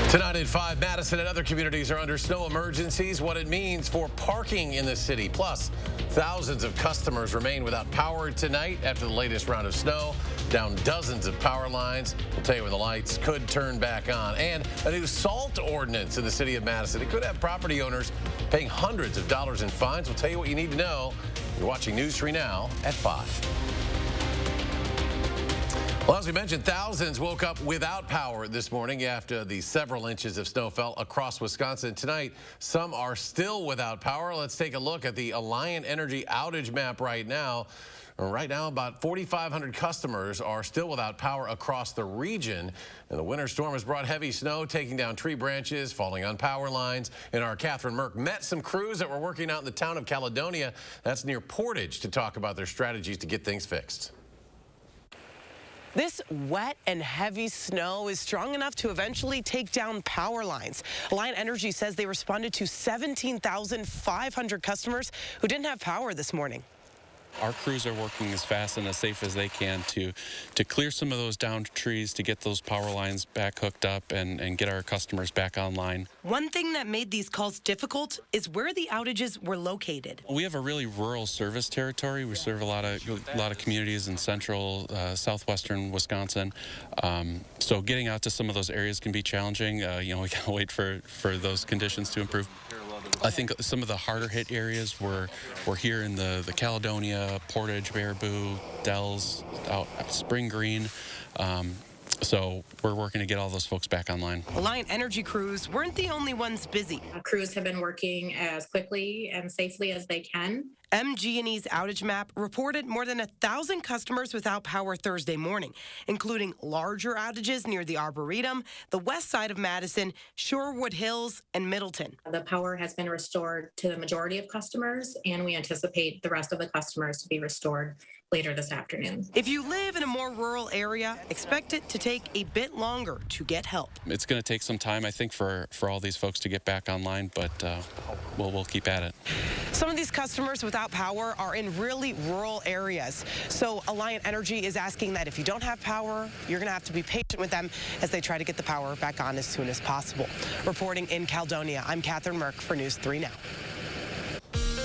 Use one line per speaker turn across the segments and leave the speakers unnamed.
Tonight at 5, Madison and other communities are under snow emergencies, what it means for parking in the city. Plus, thousands of customers remain without power tonight after the latest round of snow. Down dozens of power lines. We'll tell you when the lights could turn back on. And a new salt ordinance in the city of Madison. It could have property owners paying hundreds of dollars in fines. We'll tell you what you need to know. You're watching News 3 Now at 5. Well, as we mentioned, thousands woke up without power this morning after the several inches of snow fell across Wisconsin. Tonight, some are still without power. Let's take a look at the Alliant Energy outage map right now. Right now, about 4,500 customers are still without power across the region. And the winter storm has brought heavy snow, taking down tree branches, falling on power lines. And our Catherine Merck met some crews that were working out in the town of Caledonia, that's near Portage, to talk about their strategies to get things fixed.
This wet and heavy snow is strong enough to eventually take down power lines. Alliant Energy says they responded to 17,500 customers who didn't have power this morning.
Our crews are working as fast and as safe as they can to clear some of those downed trees, to get those power lines back hooked up and get our customers back online.
One thing that made these calls difficult is where the outages were located.
We have a really rural service territory. We serve a lot of communities in central, southwestern Wisconsin. So getting out to some of those areas can be challenging. We gotta wait for those conditions to improve. I think some of the harder hit areas were here in the Caledonia, Portage, Baraboo, Dells, out Spring Green. So we're working to get all those folks back online.
Alliant Energy crews weren't the only ones busy.
Crews have been working as quickly and safely as they can.
MG&E's outage map reported more than 1,000 customers without power Thursday morning, including larger outages near the Arboretum, the west side of Madison, Shorewood Hills, and Middleton.
The power has been restored to the majority of customers, and we anticipate the rest of the customers to be restored later this afternoon.
If you live in a more rural area, expect it to take a bit longer to get help.
It's going to take some time, I think, for all these folks to get back online, but we'll keep at it.
Some of these customers without power are in really rural areas. So Alliant Energy is asking that if you don't have power, you're going to have to be patient with them as they try to get the power back on as soon as possible. Reporting in Caledonia, I'm Catherine Merck for News 3 Now.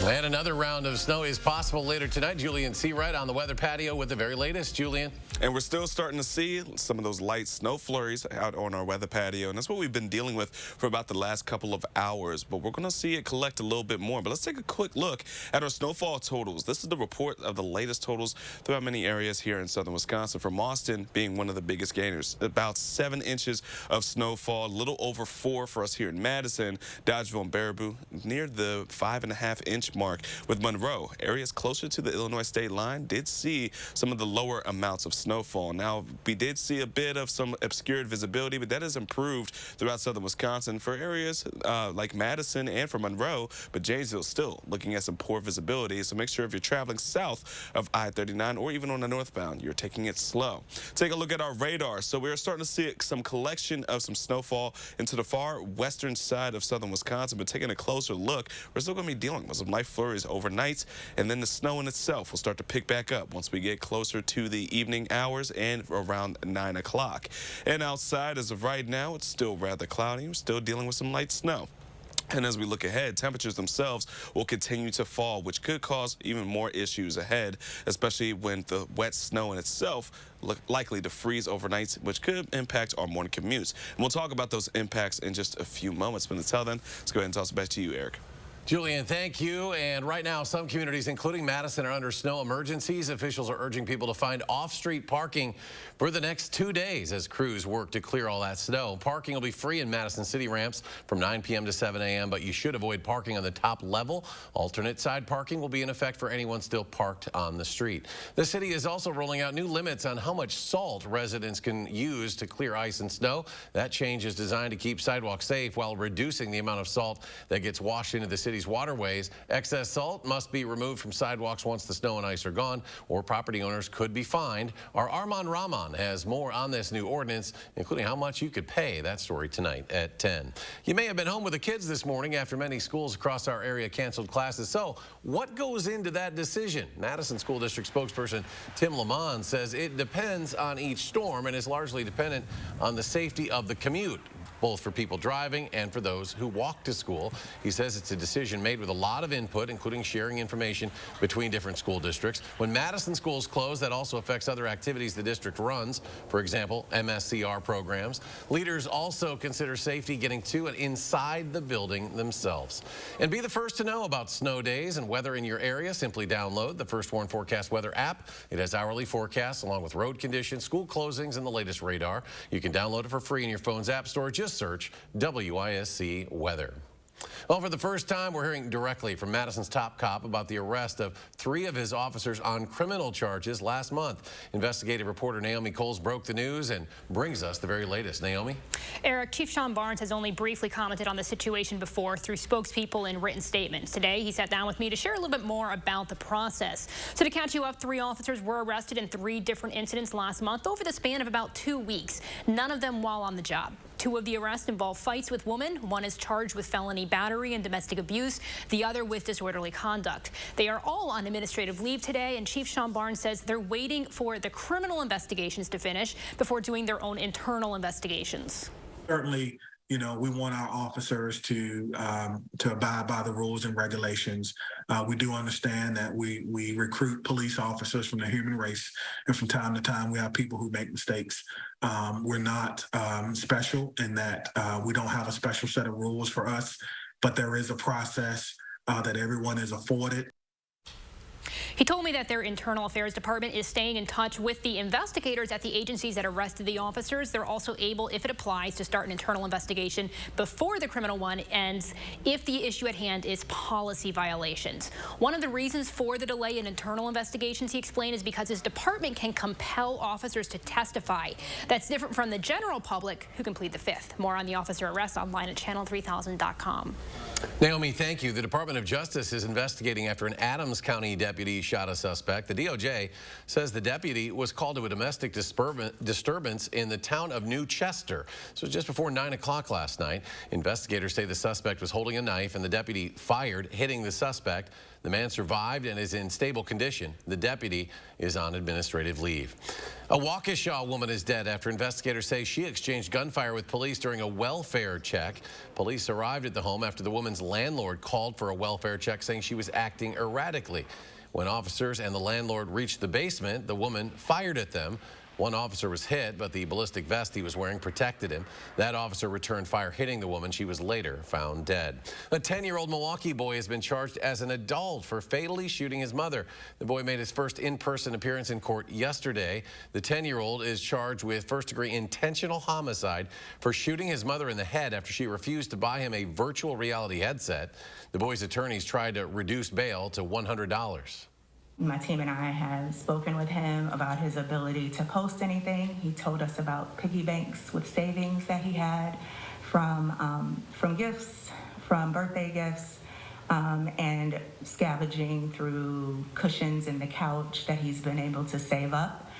And another round of snow is possible later tonight. Julian Seawright on the weather patio with the very latest. Julian.
And we're still starting to see some of those light snow flurries out on our weather patio. And that's what we've been dealing with for about the last couple of hours. But we're going to see it collect a little bit more. But let's take a quick look at our snowfall totals. This is the report of the latest totals throughout many areas here in southern Wisconsin. From Austin being one of the biggest gainers. About 7 inches of snowfall, a little over 4 for us here in Madison. Dodgeville and Baraboo near the 5.5-inch mark. With Monroe, areas closer to the Illinois state line did see some of the lower amounts of snowfall. Now, we did see a bit of some obscured visibility, but that has improved throughout southern Wisconsin for areas like Madison and for Monroe, but Janesville still looking at some poor visibility. So make sure if you're traveling south of I-39 or even on the northbound, you're taking it slow. Take a look at our radar. So we're starting to see some collection of some snowfall into the far western side of southern Wisconsin, but taking a closer look, we're still going to be dealing with some light flurries overnight, and then the snow in itself will start to pick back up once we get closer to the evening hours and around 9 o'clock. And outside, as of right now, it's still rather cloudy. We're still dealing with some light snow. And as we look ahead, temperatures themselves will continue to fall, which could cause even more issues ahead, especially when the wet snow in itself likely to freeze overnight, which could impact our morning commutes. And we'll talk about those impacts in just a few moments. But until then, let's go ahead and toss it back to you, Eric.
Julian, thank you. And right now, some communities, including Madison, are under snow emergencies. Officials are urging people to find off-street parking for the next 2 days as crews work to clear all that snow. Parking will be free in Madison city ramps from 9 p.m. to 7 a.m., but you should avoid parking on the top level. Alternate side parking will be in effect for anyone still parked on the street. The city is also rolling out new limits on how much salt residents can use to clear ice and snow. That change is designed to keep sidewalks safe while reducing the amount of salt that gets washed into the city's waterways. Excess salt must be removed from sidewalks once the snow and ice are gone, or property owners could be fined. Our Armand Rahman has more on this new ordinance, including how much you could pay. That story tonight at 10. You may have been home with the kids this morning after many schools across our area canceled classes. So what goes into that decision? Madison School District spokesperson Tim Lamont says it depends on each storm and is largely dependent on the safety of the commute. both for people driving and for those who walk to school. He says it's a decision made with a lot of input, including sharing information between different school districts. When Madison schools close, that also affects other activities the district runs, for example, MSCR programs. Leaders also consider safety getting to and inside the building themselves. And be the first to know about snow days and weather in your area. Simply download the First Warn Forecast Weather app. It has hourly forecasts along with road conditions, school closings, and the latest radar. You can download it for free in your phone's app store. Just search WISC Weather. Well, for the first time, we're hearing directly from Madison's top cop about the arrest of 3 of his officers on criminal charges last month. Investigative reporter Naomi Coles broke the news and brings us the very latest. Naomi?
Eric, Chief Sean Barnes has only briefly commented on the situation before through spokespeople and written statements. Today, he sat down with me to share a little bit more about the process. So to catch you up, 3 officers were arrested in 3 different incidents last month over the span of about 2 weeks, none of them while on the job. 2 of the arrests involve fights with women. One is charged with felony battery and domestic abuse, the other with disorderly conduct. They are all on administrative leave today, and Chief Sean Barnes says they're waiting for the criminal investigations to finish before doing their own internal investigations.
Certainly, you know, we want our officers to abide by the rules and regulations. We do understand that we recruit police officers from the human race, and from time to time we have people who make mistakes. We're not special in that we don't have a special set of rules for us, but there is a process that everyone is afforded.
He told me that their internal affairs department is staying in touch with the investigators at the agencies that arrested the officers. They're also able, if it applies, to start an internal investigation before the criminal one ends if the issue at hand is policy violations. One of the reasons for the delay in internal investigations, he explained, is because his department can compel officers to testify. That's different from the general public who can plead the Fifth. More on the officer arrest online at channel3000.com.
Naomi, thank you. The Department of Justice is investigating after an Adams County deputy shot a suspect. The DOJ says the deputy was called to a domestic disturbance in the town of New Chester. So just before 9 o'clock last night. Investigators say the suspect was holding a knife and the deputy fired, hitting the suspect. The man survived and is in stable condition. The deputy is on administrative leave. A Waukesha woman is dead after investigators say she exchanged gunfire with police during a welfare check. Police arrived at the home after the woman's landlord called for a welfare check, saying she was acting erratically. When officers and the landlord reached the basement, the woman fired at them. One officer was hit, but the ballistic vest he was wearing protected him. That officer returned fire, hitting the woman. She was later found dead. A 10-year-old Milwaukee boy has been charged as an adult for fatally shooting his mother. The boy made his first in-person appearance in court yesterday. The 10-year-old is charged with first-degree intentional homicide for shooting his mother in the head after she refused to buy him a virtual reality headset. The boy's attorneys tried to reduce bail to $100.
My team and I have spoken with him about his ability to post anything. He told us about piggy banks with savings that he had from gifts, from birthday gifts, and scavenging through cushions in the couch that he's been able to save up.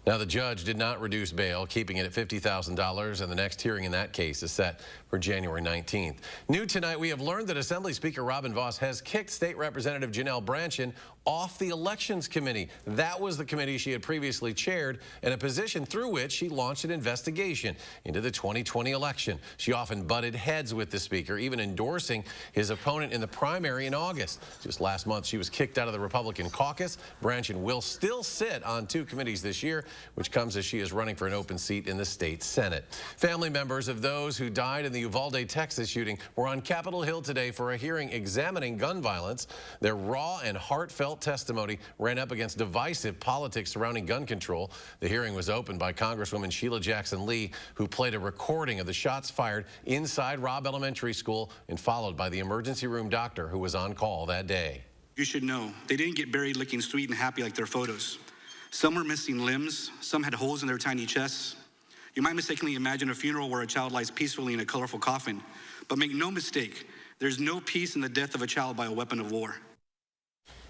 Now, the judge did not reduce bail, keeping it at $50,000, and the next hearing in that case is set for January 19th. New tonight, we have learned that Assembly Speaker Robin Vos has kicked State Representative Janelle Brandtjen off the Elections Committee. That was the committee she had previously chaired, and a position through which she launched an investigation into the 2020 election. She often butted heads with the Speaker, even endorsing his opponent in the primary in August. Just last month, she was kicked out of the Republican caucus. Brandtjen will still sit on 2 committees this year, which comes as she is running for an open seat in the state Senate. Family members of those who died in the Uvalde, Texas shooting were on Capitol Hill today for a hearing examining gun violence. Their raw and heartfelt testimony ran up against divisive politics surrounding gun control. The hearing was opened by Congresswoman Sheila Jackson Lee, who played a recording of the shots fired inside Robb Elementary School, and followed by the emergency room doctor who was on call that day.
You should know, they didn't get buried looking sweet and happy like their photos. Some were missing limbs, some had holes in their tiny chests. You might mistakenly imagine a funeral where a child lies peacefully in a colorful coffin, but make no mistake, there's no peace in the death of a child by a weapon of war.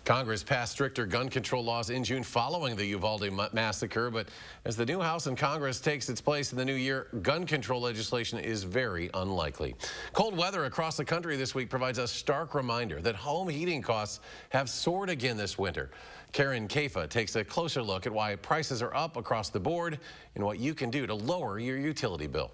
Congress passed stricter gun control laws in June following the Uvalde massacre, but as the new House in Congress takes its place in the new year, gun control legislation is very unlikely. Cold weather across the country this week provides a stark reminder that home heating costs have soared again this winter. Karen Kafa takes a closer look at why prices are up across the board and what you can do to lower your utility bill.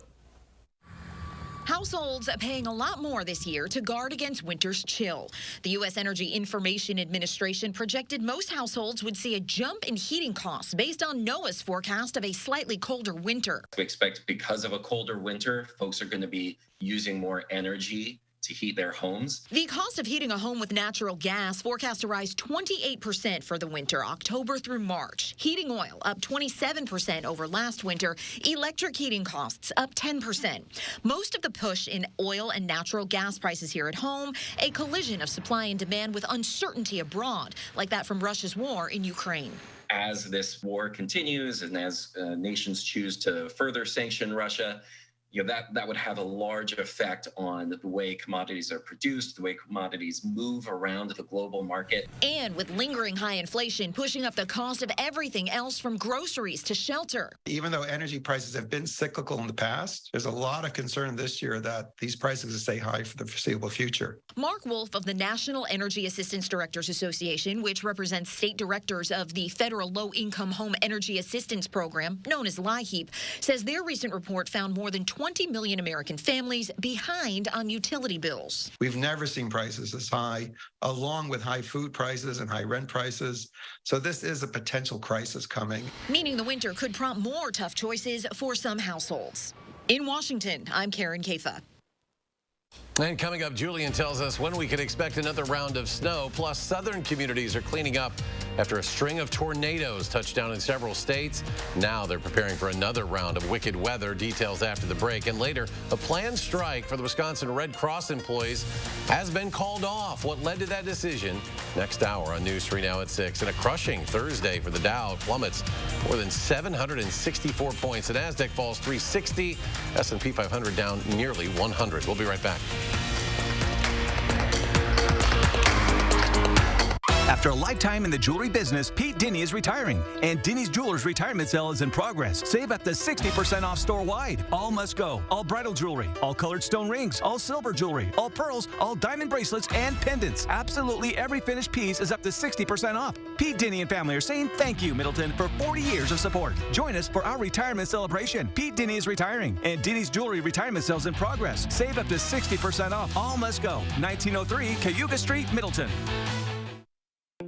Households paying a lot more this year to guard against winter's chill. The U.S. Energy Information Administration projected most households would see a jump in heating costs based on NOAA's forecast of a slightly colder winter.
We expect because of a colder winter, folks are going to be using more energy to heat their homes.
The cost of heating a home with natural gas forecast to rise 28% for the winter, October through March. Heating oil up 27% over last winter. Electric heating costs up 10%. Most of the push in oil and natural gas prices here at home, a collision of supply and demand with uncertainty abroad, like that from Russia's war in Ukraine.
As this war continues and as nations choose to further sanction Russia, that would have a large effect on the way commodities are produced, the way commodities move around the global market.
And with lingering high inflation pushing up the cost of everything else from groceries to shelter.
Even though energy prices have been cyclical in the past, there's a lot of concern this year that these prices will stay high for the foreseeable future.
Mark Wolf of the National Energy Assistance Directors Association, which represents state directors of the Federal Low-Income Home Energy Assistance Program, known as LIHEAP, says their recent report found more than 20 million American families behind on utility bills.
We've never seen prices this high, along with high food prices and high rent prices. So this is a potential crisis coming.
Meaning the winter could prompt more tough choices for some households. In Washington, I'm Karen Kafa.
And coming up, Julian tells us when we can expect another round of snow. Plus, southern communities are cleaning up after a string of tornadoes touched down in several states. Now they're preparing for another round of wicked weather. Details after the break. And later, a planned strike for the Wisconsin Red Cross employees has been called off. What led to that decision? Next hour on News 3 Now at 6. And a crushing Thursday for the Dow. Plummets more than 764 points. The Nasdaq falls 360. S&P 500 down nearly 100. We'll be right back.
After a lifetime in the jewelry business, Pete Denny is retiring, and Denny's Jewelers retirement sale is in progress. Save up to 60% off store-wide. All must go. All bridal jewelry, all colored stone rings, all silver jewelry, all pearls, all diamond bracelets, and pendants. Absolutely every finished piece is up to 60% off. Pete Denny and family are saying thank you, Middleton, for 40 years of support. Join us for our retirement celebration. Pete Denny is retiring, and Denny's Jewelry retirement sale is in progress. Save up to 60% off. All must go. 1903 Cayuga Street, Middleton.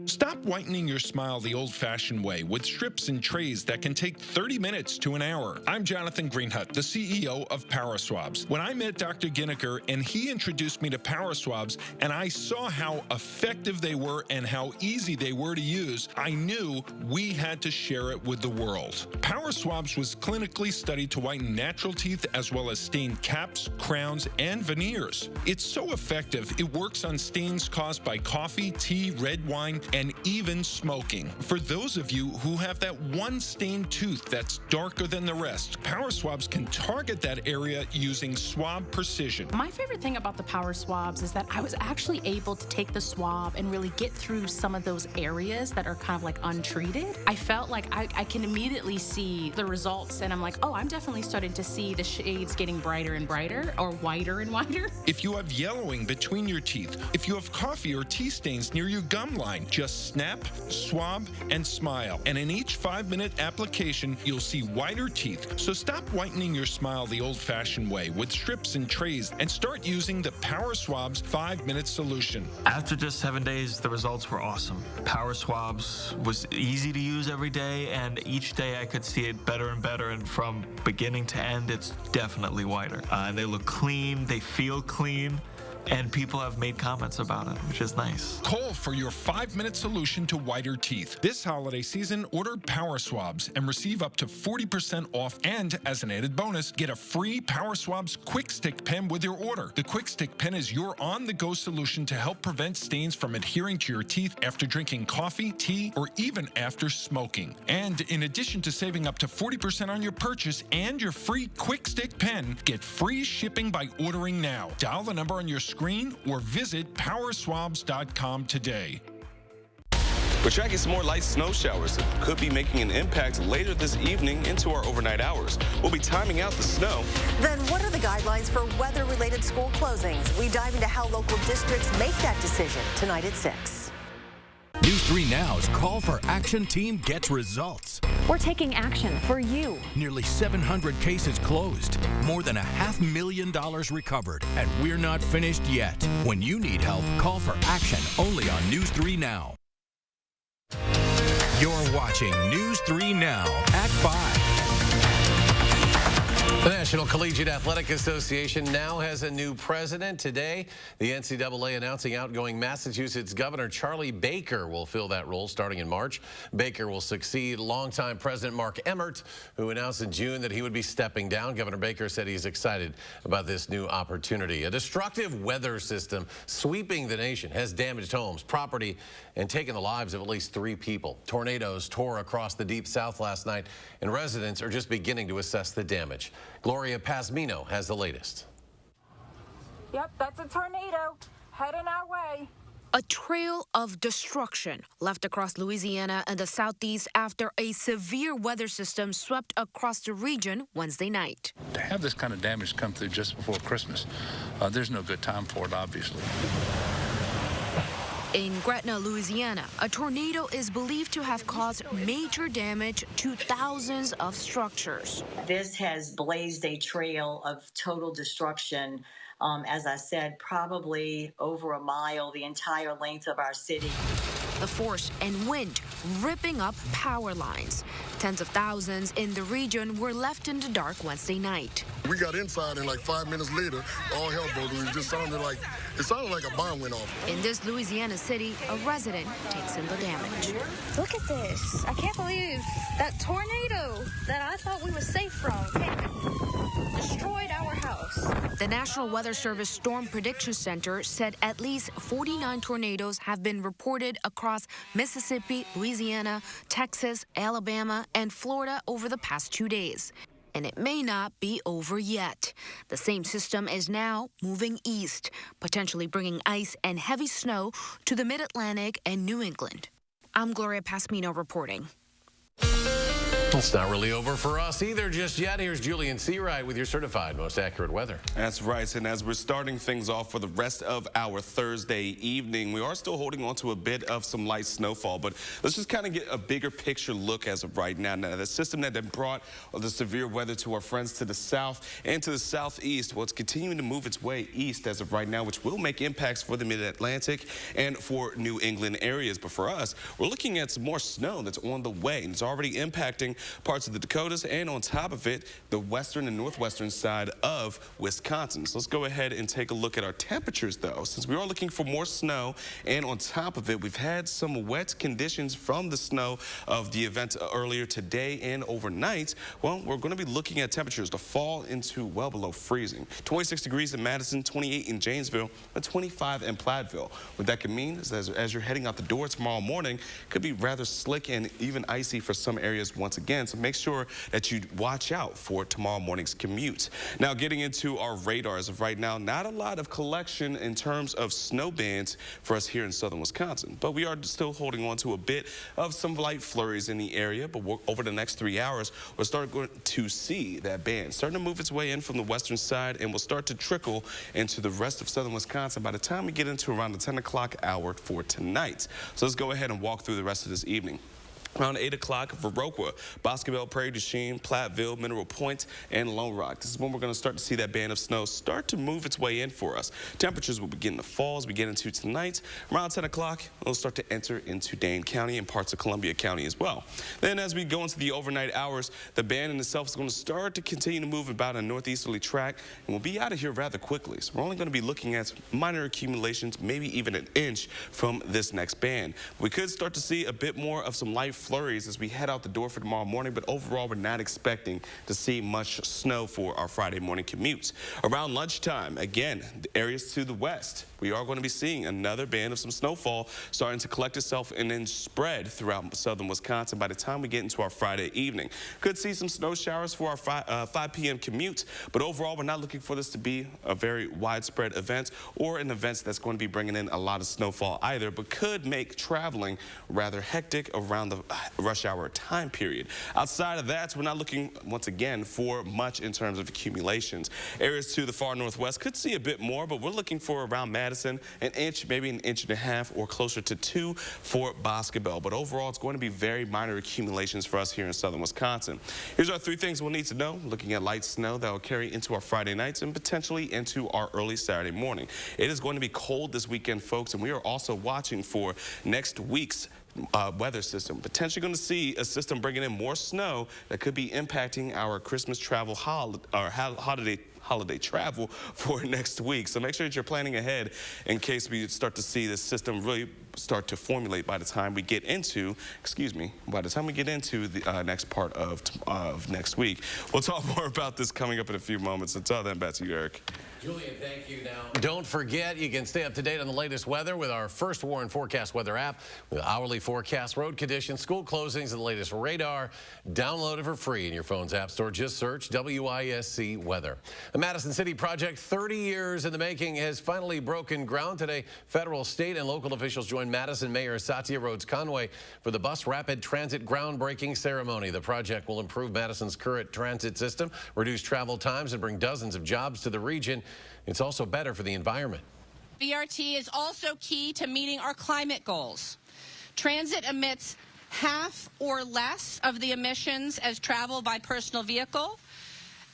Stop whitening your smile the old-fashioned way with strips and trays that can take 30 minutes to an hour. I'm Jonathan Greenhut, the CEO of Power Swabs. When I met Dr. Ginniker and he introduced me to Power Swabs and I saw how effective they were and how easy they were to use, I knew we had to share it with the world. Power Swabs was clinically studied to whiten natural teeth as well as stain caps, crowns, and veneers. It's so effective, it works on stains caused by coffee, tea, red wine, and even smoking. For those of you who have that one stained tooth that's darker than the rest, Power Swabs can target that area using swab precision.
My favorite thing about the Power Swabs is that I was actually able to take the swab and really get through some of those areas that are kind of like untreated. I felt like I can immediately see the results, and I'm like, oh, I'm definitely starting to see the shades getting brighter and brighter, or whiter and whiter.
If you have yellowing between your teeth, if you have coffee or tea stains near your gum line, just snap, swab, and smile. And in each 5-minute application, you'll see whiter teeth. So stop whitening your smile the old-fashioned way with strips and trays and start using the Power Swabs 5-minute solution.
After just 7 days, the results were awesome. Power Swabs was easy to use every day, and each day I could see it better and better, and from beginning to end, it's definitely whiter. They look clean, they feel clean, and people have made comments about it, which is nice.
Call for your 5-minute solution to whiter teeth. This holiday season, order Power Swabs and receive up to 40% off, and as an added bonus, get a free Power Swabs Quick Stick Pen with your order. The Quick Stick Pen is your on-the-go solution to help prevent stains from adhering to your teeth after drinking coffee, tea, or even after smoking. And in addition to saving up to 40% on your purchase and your free Quick Stick Pen, get free shipping by ordering now. Dial the number on your screen or visit powerswabs.com today.
We're tracking some more light snow showers that could be making an impact later this evening into our overnight hours. We'll be timing out the snow.
Then what are the guidelines for weather-related school closings? We dive into how local districts make that decision tonight at 6.
News 3 Now's Call for Action team gets results. We're taking action for you.
Nearly 700 cases closed, more than $500,000 recovered, and we're not finished yet. When you need help, call for action only on News 3 Now. You're watching News 3 Now at 5.
The National Collegiate Athletic Association now has a new president. Today, the NCAA announcing outgoing Massachusetts Governor Charlie Baker will fill that role starting in March. Baker will succeed longtime President Mark Emmert, who announced in June that he would be stepping down. Governor Baker said he's excited about this new opportunity. A destructive weather system sweeping the nation has damaged homes, property, and taken the lives of at least 3 people. Tornadoes tore across the deep south last night, and residents are just beginning to assess the damage. Gloria Pasmino has the latest.
Yep, that's a tornado heading our way.
A trail of destruction left across Louisiana and the southeast after a severe weather system swept across the region Wednesday night.
To have this kind of damage come through just before Christmas, there's no good time for it, obviously.
In Gretna, Louisiana, a tornado is believed to have caused major damage to thousands of structures.
This has blazed a trail of total destruction. As I said, probably over a mile, the entire length of our city.
The force and wind ripping up power lines. Tens of thousands in the region were left in the dark Wednesday night.
We got inside and like 5 minutes later, all hell broke loose. It sounded like a bomb went off.
In this Louisiana city, a resident takes in the damage.
Look at this. I can't believe that tornado that I thought we were safe from destroyed our house.
The National Weather Service Storm Prediction Center said at least 49 tornadoes have been reported across Mississippi, Louisiana, Texas, Alabama, and Florida over the past 2 days. And it may not be over yet. The same system is now moving east, potentially bringing ice and heavy snow to the Mid-Atlantic and New England. I'm Gloria Pasmino reporting.
It's not really over for us either just yet. Here's Julian Seawright with your certified most accurate weather.
That's right. And as we're starting things off for the rest of our Thursday evening, we are still holding on to a bit of some light snowfall. But let's just kind of get a bigger picture look as of right now. Now, the system that brought the severe weather to our friends to the south and to the southeast, well, it's continuing to move its way east as of right now, which will make impacts for the Mid-Atlantic and for New England areas. But for us, we're looking at some more snow that's on the way, and it's already impacting parts of the Dakotas, and on top of it, the western and northwestern side of Wisconsin. So let's go ahead and take a look at our temperatures, though, since we are looking for more snow, and on top of it, we've had some wet conditions from the snow of the event earlier today and overnight. Well, we're going to be looking at temperatures to fall into well below freezing. 26 degrees in Madison, 28 in Janesville, and 25 in Platteville. What that can mean is as you're heading out the door tomorrow morning, it could be rather slick and even icy for some areas once again. So make sure that you watch out for tomorrow morning's commute. Now, getting into our radars of right now, not a lot of collection in terms of snow bands for us here in southern Wisconsin, but we are still holding on to a bit of some light flurries in the area. But over the next 3 hours, we'll start going to see that band starting to move its way in from the western side, and will start to trickle into the rest of southern Wisconsin by the time we get into around the 10 o'clock hour for tonight. So let's go ahead and walk through the rest of this evening. Around 8 o'clock, Viroqua, Boscobel, Prairie du Chien, Platteville, Mineral Point, and Lone Rock. This is when we're going to start to see that band of snow start to move its way in for us. Temperatures will begin to fall as we get into tonight. Around 10 o'clock, it'll start to enter into Dane County and parts of Columbia County as well. Then as we go into the overnight hours, the band in itself is going to start to continue to move about a northeasterly track, and we'll be out of here rather quickly. So we're only going to be looking at minor accumulations, maybe even an inch from this next band. We could start to see a bit more of some light flurries as we head out the door for tomorrow morning, but overall we're not expecting to see much snow for our Friday morning commutes. Around lunchtime, again, the areas to the west, we are going to be seeing another band of some snowfall starting to collect itself and then spread throughout southern Wisconsin by the time we get into our Friday evening. Could see some snow showers for our 5 p.m. commute, but overall we're not looking for this to be a very widespread event or an event that's going to be bringing in a lot of snowfall either, but could make traveling rather hectic around the rush hour time period. Outside of that, we're not looking, once again, for much in terms of accumulations. Areas to the far northwest could see a bit more, but we're looking for around Madison, an inch, maybe an inch and a half, or closer to 2 for Boscobel. But overall, it's going to be very minor accumulations for us here in southern Wisconsin. Here's our 3 things we'll need to know. Looking at light snow that will carry into our Friday nights and potentially into our early Saturday morning. It is going to be cold this weekend, folks, and we are also watching for next week's weather system. Potentially going to see a system bringing in more snow that could be impacting our Christmas travel holiday travel for next week. So make sure that you're planning ahead in case we start to see this system really start to formulate by the time we get into, the next part of next week. We'll talk more about this coming up in a few moments. Until then, back to you, Eric.
Julian, thank you. Now, don't forget, you can stay up to date on the latest weather with our First Warn Forecast Weather app with hourly forecast, road conditions, school closings, and the latest radar. Download it for free in your phone's app store. Just search WISC Weather. The Madison City project, 30 years in the making, has finally broken ground today. Federal, state, and local officials joined Madison Mayor Satya Rhodes Conway for the Bus Rapid Transit groundbreaking ceremony. The project will improve Madison's current transit system, reduce travel times, and bring dozens of jobs to the region. It's also better for the environment.
BRT is also key to meeting our climate goals. Transit emits half or less of the emissions as travel by personal vehicle,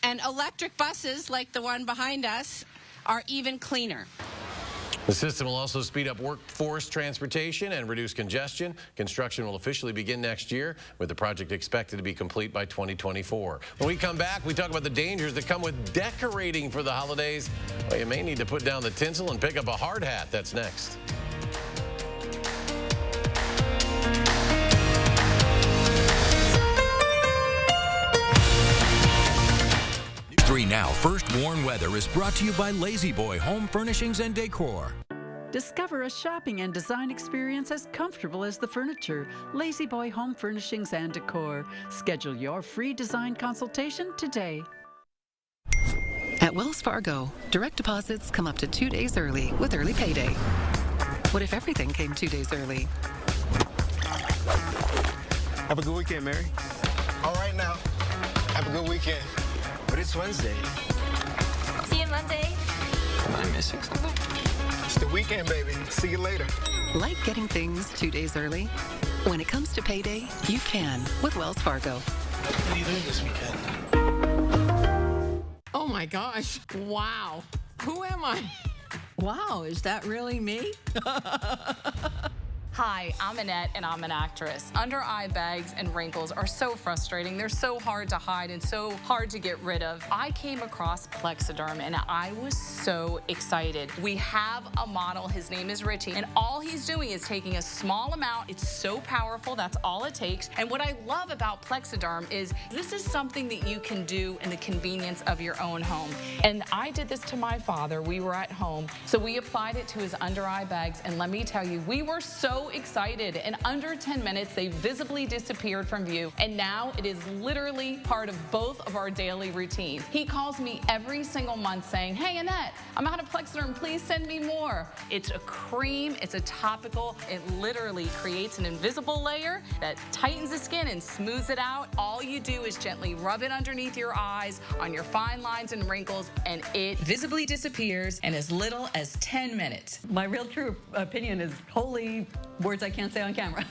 and electric buses like the one behind us are even cleaner.
The system will also speed up workforce transportation and reduce congestion. Construction will officially begin next year, with the project expected to be complete by 2024. When we come back, we talk about the dangers that come with decorating for the holidays. Well, you may need to put down the tinsel and pick up a hard hat. That's next.
Now, First Warn Weather is brought to you by Lazy Boy Home Furnishings and Decor.
Discover a shopping and design experience as comfortable as the furniture. Lazy Boy Home Furnishings and Decor. Schedule your free design consultation today.
At Wells Fargo, direct deposits come up to 2 days early with early payday. What if everything came 2 days early?
Have a good weekend, Mary. All right now. Have a good weekend. But it's Wednesday.
See you Monday.
Am I missing something? It's the weekend, baby. See you later.
Like getting things 2 days early? When it comes to payday, you can with Wells Fargo.
What are you doing this weekend?
Oh my gosh. Wow. Who am I?
Wow, is that really me?
Hi, I'm Annette, and I'm an actress. Under-eye bags and wrinkles are so frustrating. They're so hard to hide and so hard to get rid of. I came across Plexiderm, and I was so excited. We have a model. His name is Richie, and all he's doing is taking a small amount. It's so powerful. That's all it takes. And what I love about Plexiderm is this is something that you can do in the convenience of your own home. And I did this to my father. We were at home, so we applied it to his under-eye bags, and let me tell you, we were so excited. In under 10 minutes, they visibly disappeared from view, and now it is literally part of both of our daily routines. He calls me every single month saying, "Hey, Annette, I'm out of Plexiderm. Please send me more." It's a cream. It's a topical. It literally creates an invisible layer that tightens the skin and smooths it out. All you do is gently rub it underneath your eyes, on your fine lines and wrinkles, and it visibly disappears in as little as 10 minutes.
My real true opinion is holy words I can't say on camera.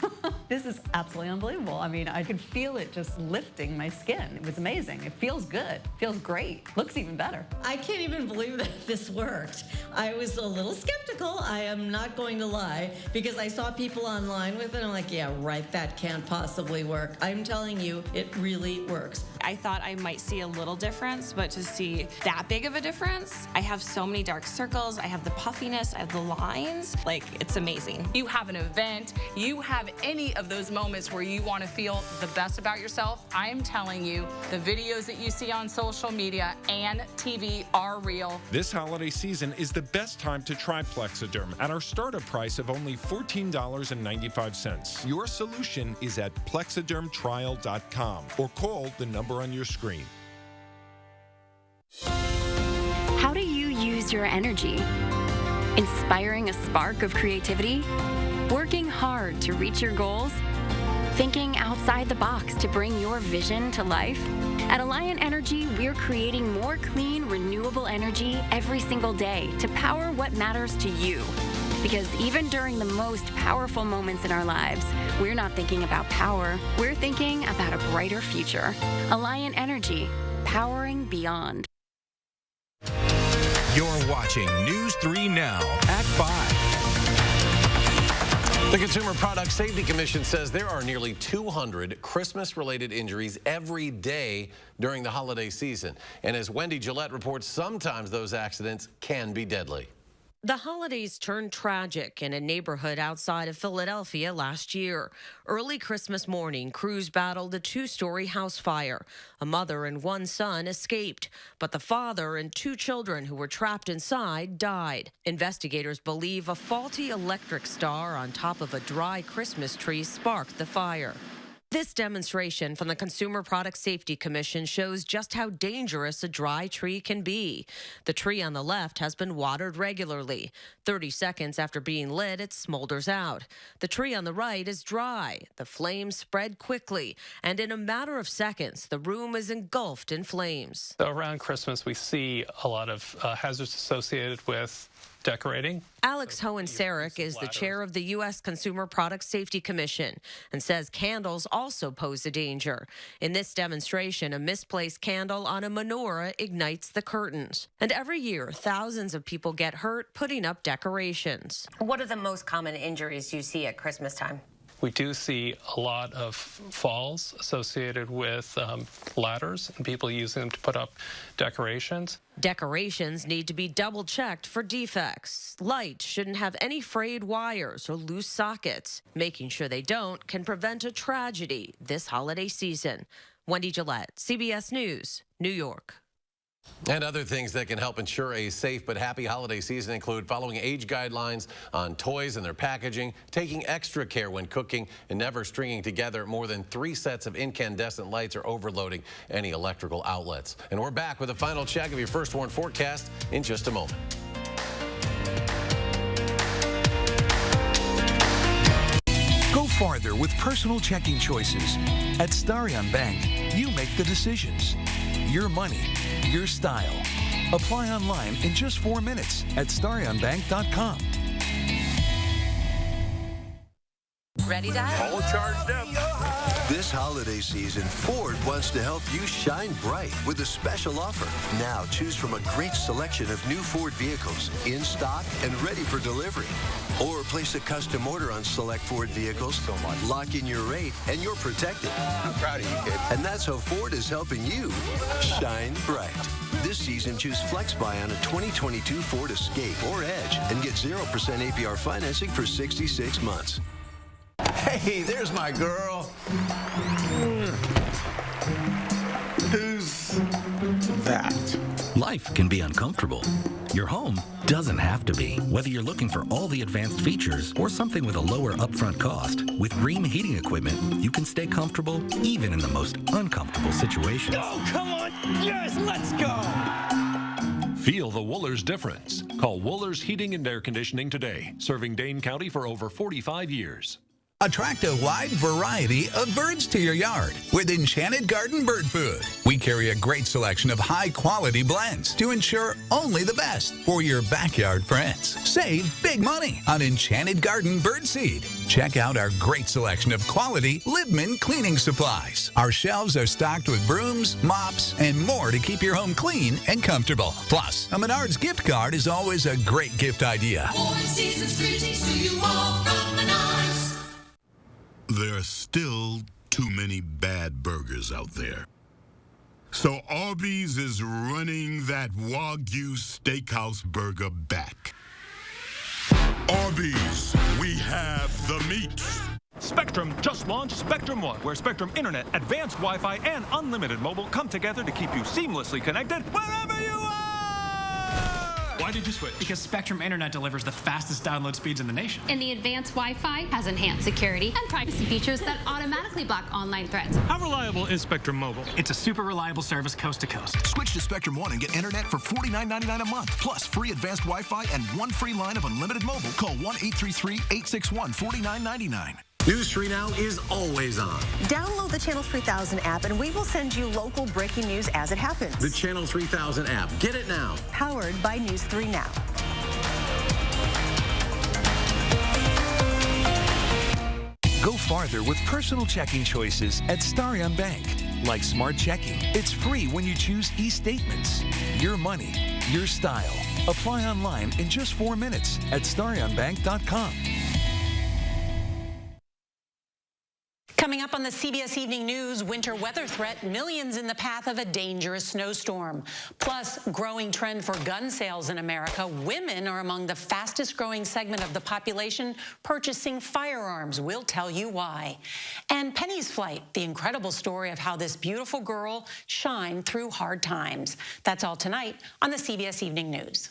This is absolutely unbelievable. I mean, I could feel it just lifting my skin. It was amazing. It feels good. Feels great. Looks even better.
I can't even believe that this worked. I was a little skeptical, I am not going to lie, because I saw people online with it. I'm like, yeah, right, that can't possibly work. I'm telling you, it really works.
I thought I might see a little difference, but to see that big of a difference, I have so many dark circles, I have the puffiness, I have the lines, like, it's amazing.
You have an event, you have any of those moments where you want to feel the best about yourself, I am telling you, the videos that you see on social media and TV are real.
This holiday season is the best time to try Plexiderm at our startup price of only $14.95. Your solution is at plexidermtrial.com or call the number on your screen.
How do you use your energy? Inspiring a spark of creativity? Working hard to reach your goals? Thinking outside the box to bring your vision to life? At Alliant Energy, we're creating more clean, renewable energy every single day to power what matters to you. Because even during the most powerful moments in our lives, we're not thinking about power, we're thinking about a brighter future. Alliant Energy, powering beyond.
You're watching News 3 Now at 5.
The Consumer Product Safety Commission says there are nearly 200 Christmas-related injuries every day during the holiday season. And as Wendy Gillette reports, sometimes those accidents can be deadly.
The holidays turned tragic in a neighborhood outside of Philadelphia last year. Early Christmas morning, crews battled a two-story house fire. A mother and one son escaped, but the father and two children who were trapped inside died. Investigators believe a faulty electric star on top of a dry Christmas tree sparked the fire. This demonstration from the Consumer Product Safety Commission shows just how dangerous a dry tree can be. The tree on the left has been watered regularly. 30 seconds after being lit, it smolders out. The tree on the right is dry. The flames spread quickly, and in a matter of seconds, the room is engulfed in flames.
So around Christmas, we see a lot of hazards associated with decorating.
Alex Hohenserek is the chair of the U.S. Consumer Product Safety Commission and says candles also pose a danger. In this demonstration, a misplaced candle on a menorah ignites the curtains. And every year, thousands of people get hurt putting up decorations.
What are the most common injuries you see at Christmas time?
We do see a lot of falls associated with ladders and people using them to put up decorations.
Decorations need to be double-checked for defects. Lights shouldn't have any frayed wires or loose sockets. Making sure they don't can prevent a tragedy this holiday season. Wendy Gillette, CBS News, New York.
And other things that can help ensure a safe but happy holiday season include following age guidelines on toys and their packaging, taking extra care when cooking, and never stringing together more than 3 sets of incandescent lights or overloading any electrical outlets. And we're back with a final check of your First Warn forecast in just a moment.
Go farther with personal checking choices. At Starion Bank, you make the decisions. Your money, your style. Apply online in just 4 minutes at starionbank.com.
Ready, Dad?
All charged up. This holiday season, Ford wants to help you shine bright with a special offer. Now choose from a great selection of new Ford vehicles in stock and ready for delivery. Or place a custom order on select Ford vehicles. Lock in your rate and you're protected. I'm proud of you, kid. And that's how Ford is helping you shine bright. This season, choose FlexBuy on a 2022 Ford Escape or Edge and get 0% APR financing for 66 months.
Hey, there's my girl. Who's that?
Life can be uncomfortable. Your home doesn't have to be. Whether you're looking for all the advanced features or something with a lower upfront cost, with Rheem heating equipment, you can stay comfortable even in the most uncomfortable situations.
Oh, come on. Yes, let's go.
Feel the Wohlers difference. Call Wohlers Heating and Air Conditioning today, serving Dane County for over 45 years.
Attract a wide variety of birds to your yard with Enchanted Garden Bird Food. We carry a great selection of high-quality blends to ensure only the best for your backyard friends. Save big money on Enchanted Garden Bird Seed. Check out our great selection of quality Libman cleaning supplies. Our shelves are stocked with brooms, mops, and more to keep your home clean and comfortable. Plus, a Menards gift card is always a great gift idea.
Season's greetings to you all from Menards.
There are still too many bad burgers out there. So Arby's is running that Wagyu Steakhouse burger back. Arby's, we have the meat.
Spectrum just launched Spectrum One, where Spectrum Internet, advanced Wi-Fi, and unlimited mobile come together to keep you seamlessly connected wherever you are!
Why did you switch? Because Spectrum Internet delivers the fastest download speeds in the nation.
And the advanced Wi-Fi has enhanced security and privacy features that automatically block online threats.
How reliable is Spectrum Mobile?
It's a super reliable service coast to coast.
Switch to Spectrum One and get internet for $49.99 a month, plus free advanced Wi-Fi and one free line of unlimited mobile. Call 1-833-861-4999.
News 3 Now is always on.
Download the Channel 3000 app and we will send you local breaking news as it happens.
The Channel 3000 app. Get it now.
Powered by News 3 Now.
Go farther with personal checking choices at Starion Bank. Like Smart Checking, it's free when you choose e-statements. Your money, your style. Apply online in just 4 minutes at starionbank.com.
Coming up on the CBS Evening News, winter weather threat, millions in the path of a dangerous snowstorm. Plus, growing trend for gun sales in America. Women are among the fastest growing segment of the population purchasing firearms. We'll tell you why. And Penny's flight, the incredible story of how this beautiful girl shined through hard times. That's all tonight on the CBS Evening News.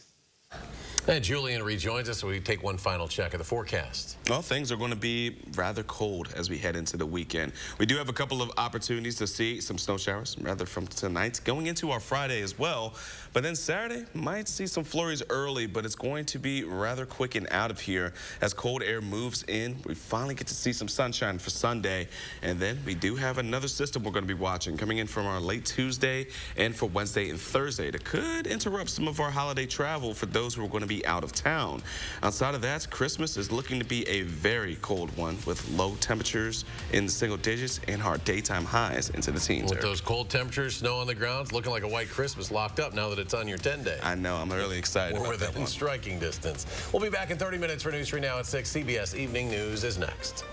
And Julian rejoins us so we take one final check of the forecast.
Well, things are going to be rather cold as we head into the weekend. We do have a couple of opportunities to see some snow showers, rather from tonight, going into our Friday as well. But then Saturday, might see some flurries early, but it's going to be rather quick and out of here as cold air moves in. We finally get to see some sunshine for Sunday. And then we do have another system we're going to be watching coming in from our late Tuesday and for Wednesday and Thursday that could interrupt some of our holiday travel for those who are going to be out of town. Outside of that, Christmas is looking to be a very cold one with low temperatures in the single digits and our daytime highs into the teens.
With those cold temperatures, snow on the ground, it's looking like a white Christmas locked up now that it's on your 10-day.
I know. I'm really excited.
We're within striking distance. We'll be back in 30 minutes for News 3 Now at 6. CBS Evening News is next.